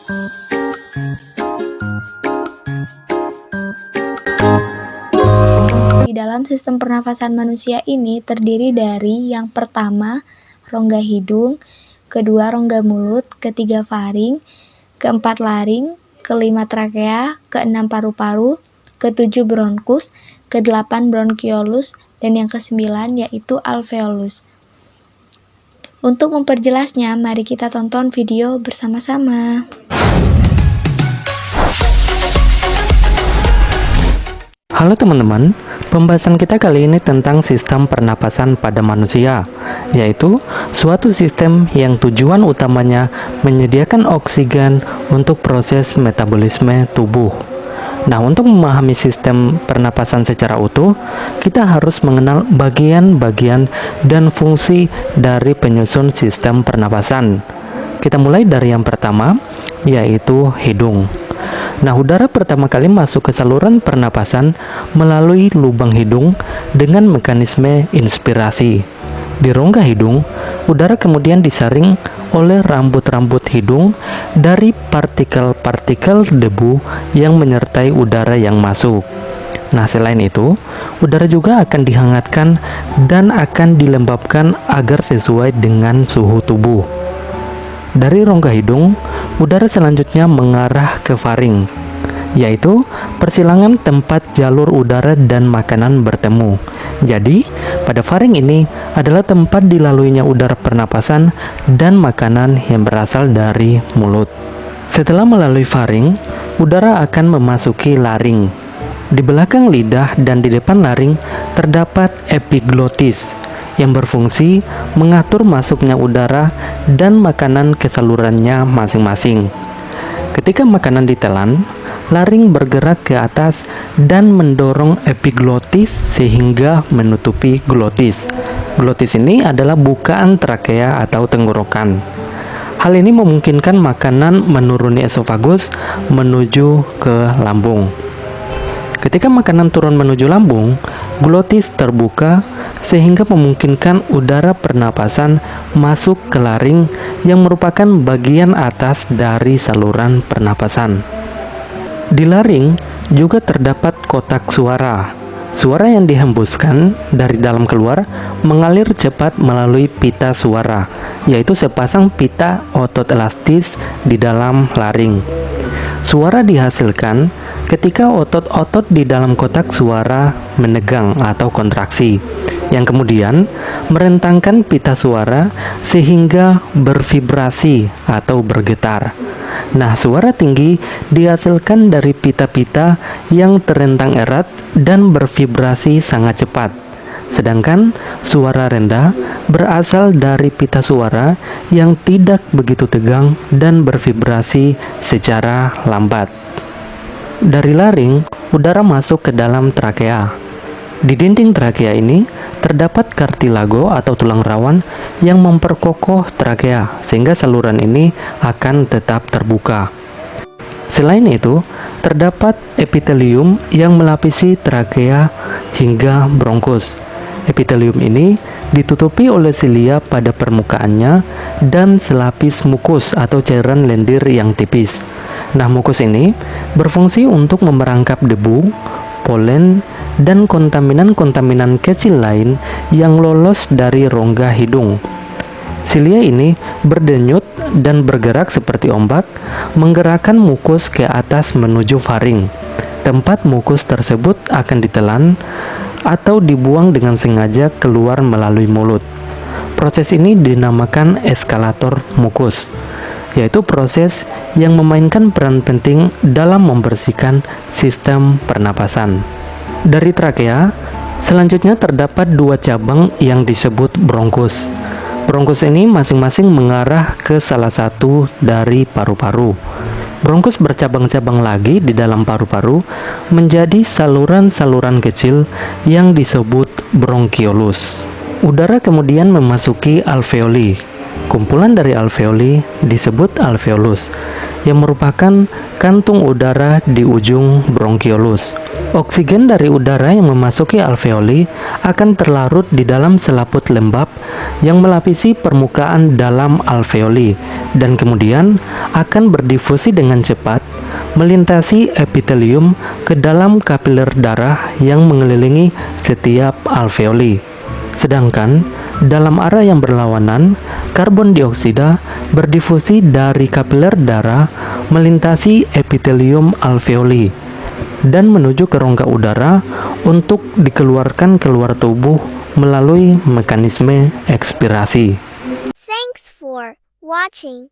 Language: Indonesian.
Di dalam sistem pernafasan manusia ini terdiri dari yang pertama, rongga hidung, kedua rongga mulut, ketiga faring, keempat laring, kelima trakea, keenam paru-paru, ketujuh bronkus, kedelapan bronkiolus, dan yang kesembilan yaitu alveolus. Untuk memperjelasnya, mari kita tonton video bersama-sama. Halo teman-teman, pembahasan kita kali ini tentang sistem pernapasan pada manusia, yaitu suatu sistem yang tujuan utamanya menyediakan oksigen untuk proses metabolisme tubuh. Nah, untuk memahami sistem pernapasan secara utuh, kita harus mengenal bagian-bagian dan fungsi dari penyusun sistem pernapasan. Kita mulai dari yang pertama, yaitu hidung. Nah, udara pertama kali masuk ke saluran pernapasan melalui lubang hidung dengan mekanisme inspirasi. Di rongga hidung, udara kemudian disaring oleh rambut-rambut hidung dari partikel-partikel debu yang menyertai udara yang masuk. Nah, selain itu, udara juga akan dihangatkan dan akan dilembabkan agar sesuai dengan suhu tubuh. Dari rongga hidung, udara selanjutnya mengarah ke faring, yaitu persilangan tempat jalur udara dan makanan bertemu. Jadi, pada faring ini adalah tempat dilaluinya udara pernapasan dan makanan yang berasal dari mulut. Setelah melalui faring, udara akan memasuki laring. Di belakang lidah dan di depan laring terdapat epiglotis yang berfungsi mengatur masuknya udara dan makanan ke salurannya masing-masing. Ketika makanan ditelan, laring bergerak ke atas dan mendorong epiglotis sehingga menutupi glotis. Glotis ini adalah bukaan trakea atau tenggorokan. Hal ini memungkinkan makanan menuruni esofagus menuju ke lambung. Ketika makanan turun menuju lambung, glotis terbuka sehingga memungkinkan udara pernapasan masuk ke laring yang merupakan bagian atas dari saluran pernapasan. Di laring juga terdapat kotak suara. Suara yang dihembuskan dari dalam keluar mengalir cepat melalui pita suara, yaitu sepasang pita otot elastis di dalam laring. Suara dihasilkan ketika otot-otot di dalam kotak suara menegang atau kontraksi, yang kemudian merentangkan pita suara sehingga bervibrasi atau bergetar. Nah, suara tinggi dihasilkan dari pita-pita yang terentang erat dan bervibrasi sangat cepat. Sedangkan suara rendah berasal dari pita suara yang tidak begitu tegang dan bervibrasi secara lambat. Dari laring, udara masuk ke dalam trakea. Di dinding trakea ini terdapat kartilago atau tulang rawan yang memperkokoh trakea sehingga saluran ini akan tetap terbuka. Selain itu, terdapat epitelium yang melapisi trakea hingga bronkus. Epitelium ini ditutupi oleh silia pada permukaannya dan selapis mukus atau cairan lendir yang tipis. Nah, mukus ini berfungsi untuk memerangkap debu, polen, dan kontaminan-kontaminan kecil lain yang lolos dari rongga hidung. Silia ini berdenyut dan bergerak seperti ombak, menggerakkan mukus ke atas menuju faring. Tempat mukus tersebut akan ditelan atau dibuang dengan sengaja keluar melalui mulut. Proses ini dinamakan eskalator mukus, yaitu proses yang memainkan peran penting dalam membersihkan sistem pernapasan. Dari trakea, selanjutnya terdapat dua cabang yang disebut bronkus. Bronkus ini masing-masing mengarah ke salah satu dari paru-paru. Bronkus bercabang-cabang lagi di dalam paru-paru menjadi saluran-saluran kecil yang disebut bronkiolus. Udara kemudian memasuki alveoli. Kumpulan dari alveoli disebut alveolus, yang merupakan kantung udara di ujung bronkiolus. Oksigen dari udara yang memasuki alveoli akan terlarut di dalam selaput lembab yang melapisi permukaan dalam alveoli dan kemudian akan berdifusi dengan cepat melintasi epitelium ke dalam kapiler darah yang mengelilingi setiap alveoli. Sedangkan dalam arah yang berlawanan, karbon dioksida berdifusi dari kapiler darah melintasi epitelium alveoli dan menuju ke rongga udara untuk dikeluarkan keluar tubuh melalui mekanisme ekspirasi. Thanks for watching.